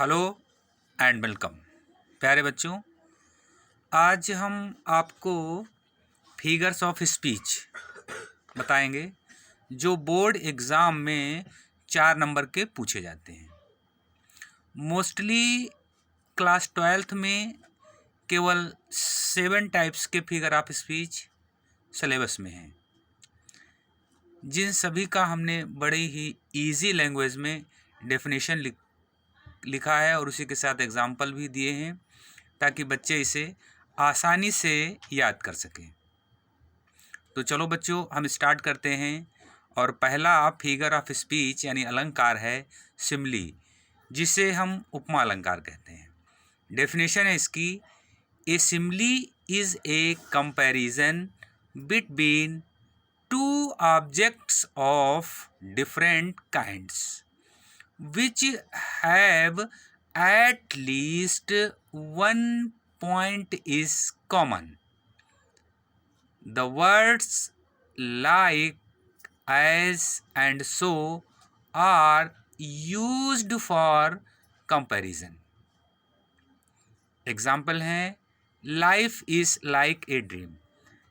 Hello and welcome प्यारे बच्चों। आज हम आपको फिगर्स ऑफ स्पीच बताएंगे जो बोर्ड एग्ज़ाम में 4 नंबर के पूछे जाते हैं। मोस्टली क्लास 12th में केवल 7 टाइप्स के फिगर ऑफ स्पीच सिलेबस में हैं, जिन सभी का हमने बड़े ही इजी लैंग्वेज में डेफिनेशन लिखा है और उसी के साथ एग्जाम्पल भी दिए हैं ताकि बच्चे इसे आसानी से याद कर सकें। तो चलो बच्चों, हम स्टार्ट करते हैं। और पहला फिगर ऑफ स्पीच यानी अलंकार है सिमली, जिसे हम उपमा अलंकार कहते हैं। डेफिनेशन है इसकी, a simile is a comparison between two objects of different kinds which have at least one point is common. The words like, as and so are used for comparison. Example हैं, life is like a dream.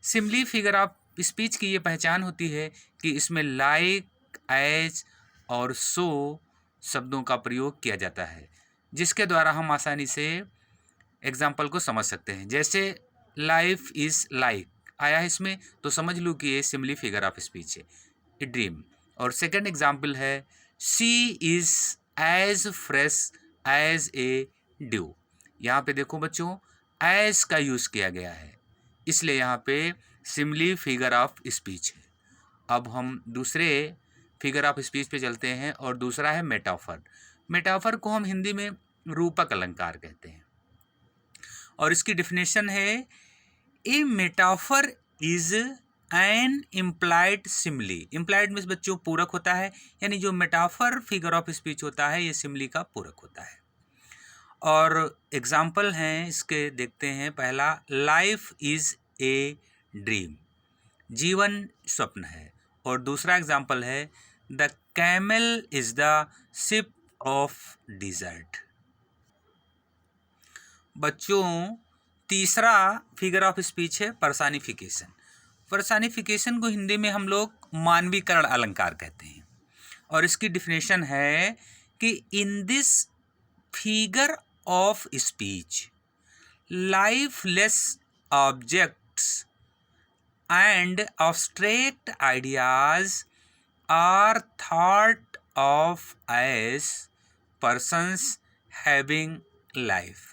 Simile figure of speech की ये पहचान होती है कि इसमें like, as और सो शब्दों का प्रयोग किया जाता है, जिसके द्वारा हम आसानी से एग्जाम्पल को समझ सकते हैं। जैसे लाइफ इज़ लाइक आया है इसमें, तो समझ लूँ कि ये सिम्पली फिगर ऑफ स्पीच है, ए ड्रीम। और सेकंड एग्जाम्पल है, she is as fresh as a dew. यहाँ पे देखो बच्चों, एज का यूज़ किया गया है, इसलिए यहाँ पे सिम्पली फिगर ऑफ स्पीच है। अब हम दूसरे फिगर ऑफ स्पीच पे चलते हैं और दूसरा है मेटाफर। मेटाफर को हम हिंदी में रूपक अलंकार कहते हैं और इसकी डेफिनेशन है, a metaphor is an implied simile. Implied means बच्चों पूरक होता है, यानी जो मेटाफर फिगर ऑफ स्पीच होता है ये सिमली का पूरक होता है। और एग्जाम्पल हैं इसके, देखते हैं। पहला, लाइफ इज़ ए ड्रीम, जीवन स्वप्न है। और दूसरा एग्जाम्पल है, the camel is the ship of dessert. बच्चों, तीसरा फिगर ऑफ स्पीच है पर्सनिफिकेशन। पर्सनिफिकेशन को हिंदी में हम लोग मानवीकरण अलंकार कहते हैं और इसकी डिफिनेशन है कि इन this figure of speech lifeless objects and abstract ideas are thought of as persons having life।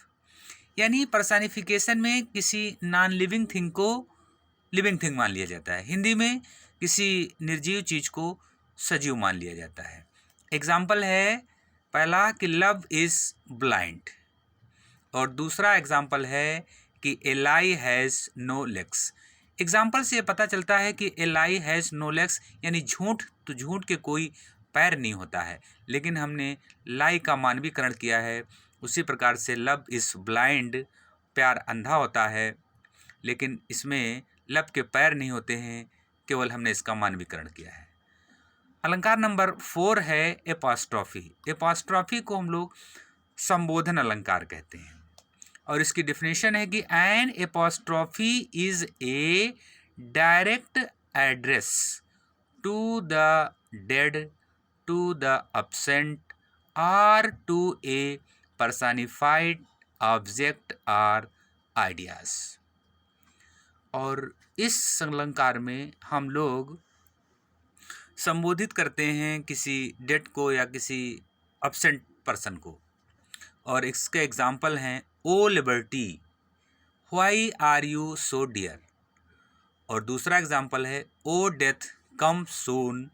यानी पर्सनिफिकेशन में किसी नॉन लिविंग थिंग को लिविंग थिंग मान लिया जाता है, हिंदी में किसी निर्जीव चीज़ को सजीव मान लिया जाता है। एग्जाम्पल है, पहला कि लव इज़ ब्लाइंड और दूसरा एग्जाम्पल है कि ए लाई हैज़ नो लेग्स। एग्जाम्पल से पता चलता है कि ए लाई हैज़ नो लेग्स यानी झूठ, तो झूठ के कोई पैर नहीं होता है, लेकिन हमने लाई का मानवीकरण किया है। उसी प्रकार से लव इज़ ब्लाइंड, प्यार अंधा होता है, लेकिन इसमें लव के पैर नहीं होते हैं, केवल हमने इसका मानवीकरण किया है। अलंकार नंबर 4 है एपॉस्ट्रॉफी। एपॉस्ट्रॉफी को हम लोग संबोधन अलंकार कहते हैं और इसकी डेफिनेशन है कि an apostrophe is a direct address to the dead, to the absent और टू ए पर्सनिफाइड ऑब्जेक्ट और आइडियाज। और इस अलंकार में हम लोग संबोधित करते हैं किसी डेड को या किसी एब्सेंट पर्सन को, और इसके एग्जाम्पल हैं, O liberty why are you so dear. और दूसरा एग्जाम्पल है, ओ डेथ कम सून।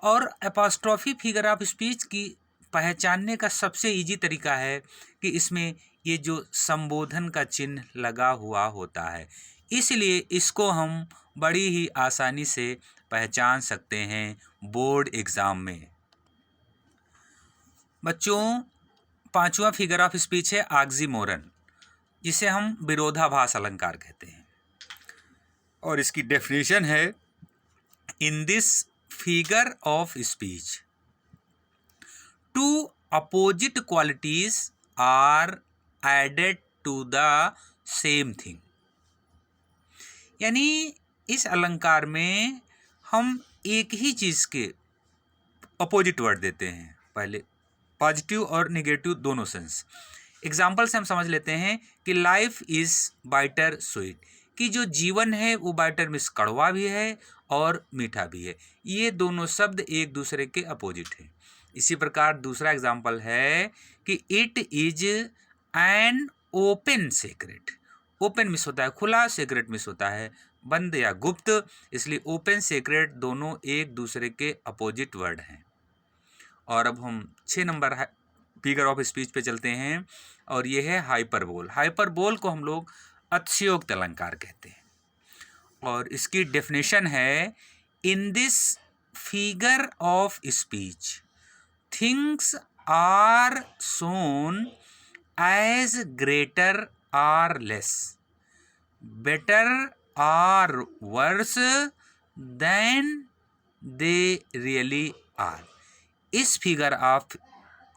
और एपॉस्ट्रॉफी फिगर ऑफ स्पीच की पहचानने का सबसे इजी तरीका है कि इसमें ये जो संबोधन का चिन्ह लगा हुआ होता है, इसलिए इसको हम बड़ी ही आसानी से पहचान सकते हैं बोर्ड एग्ज़ाम में। बच्चों, पांचवा फिगर ऑफ स्पीच है ऑक्सीमोरन, जिसे हम विरोधाभास अलंकार कहते हैं और इसकी डेफिनेशन है, in this figure of speech two opposite qualities are added to the same thing. यानी इस अलंकार में हम एक ही चीज के अपोजिट वर्ड देते हैं, पहले पॉजिटिव और नेगेटिव दोनों सेंस। एग्जाम्पल से हम समझ लेते हैं कि लाइफ इज बाइटर स्वीट, कि जो जीवन है वो बाइटर मीन्स कड़वा भी है और मीठा भी है। ये दोनों शब्द एक दूसरे के अपोजिट हैं। इसी प्रकार दूसरा एग्जाम्पल है कि it is an open secret. Open miss होता है खुला, सीक्रेट मिस होता है बंद या गुप्त, इसलिए ओपन सीक्रेट दोनों एक दूसरे के अपोजिट वर्ड हैं। और अब हम 6 नंबर फिगर ऑफ स्पीच पे चलते हैं और ये है हाइपरबोल। हाइपरबोल को हम लोग अतिशयोक्त अलंकार कहते हैं और इसकी डेफिनेशन है, in this figure of speech things are shown as greater or less, better or worse than they really are. इस फिगर ऑफ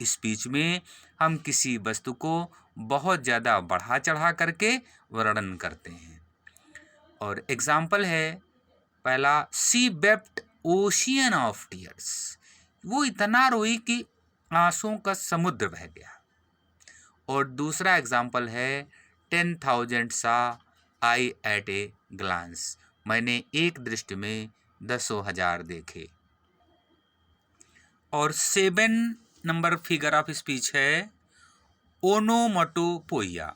स्पीच में हम किसी वस्तु को बहुत ज़्यादा बढ़ा चढ़ा करके वर्णन करते हैं। और एग्जाम्पल है पहला, सी वेप्ट ओशियन ऑफ टीयर्स, वो इतना रोई कि आंसुओं का समुद्र बह गया। और दूसरा एग्जाम्पल है 10,000 सा आई एट ए ग्लांस, मैंने एक दृष्टि में 10,000 देखे। और 7 नंबर फिगर ऑफ स्पीच है ओनोमटोपोइया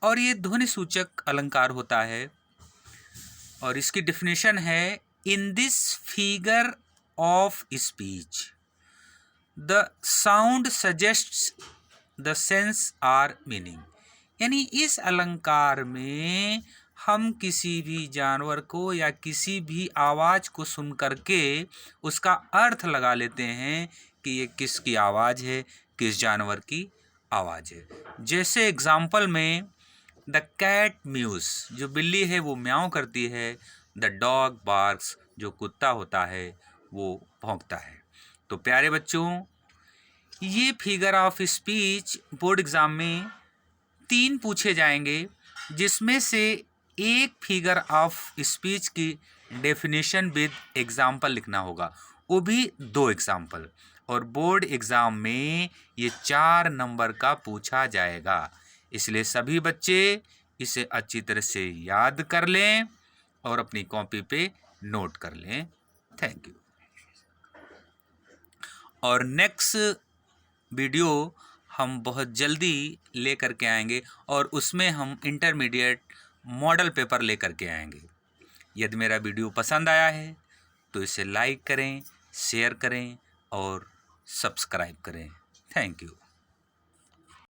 और ये ध्वनि सूचक अलंकार होता है और इसकी डेफिनेशन है, in this figure of speech the sound suggests the sense or meaning. यानी इस अलंकार में हम किसी भी जानवर को या किसी भी आवाज़ को सुन करके उसका अर्थ लगा लेते हैं कि ये किसकी आवाज़ है, किस जानवर की आवाज़ है। जैसे एग्जाम्पल में द कैट म्यूज, जो बिल्ली है वो म्याऊं करती है, द डॉग बार्क्स, जो कुत्ता होता है वो भौंकता है। तो प्यारे बच्चों, ये figure of speech board exam में 3 पूछे जाएंगे, जिसमें से एक फिगर ऑफ स्पीच की डेफिनेशन विद एग्जाम्पल लिखना होगा, वो भी 2 एग्जाम्पल। और बोर्ड एग्ज़ाम में ये 4 नंबर का पूछा जाएगा, इसलिए सभी बच्चे इसे अच्छी तरह से याद कर लें और अपनी कॉपी पे नोट कर लें। Thank you. और नेक्स्ट वीडियो हम बहुत जल्दी ले करके आएंगे और उसमें हम इंटरमीडिएट मॉडल पेपर ले करके आएंगे। यदि मेरा वीडियो पसंद आया है तो इसे लाइक करें, शेयर करें और सब्सक्राइब करें। Thank you.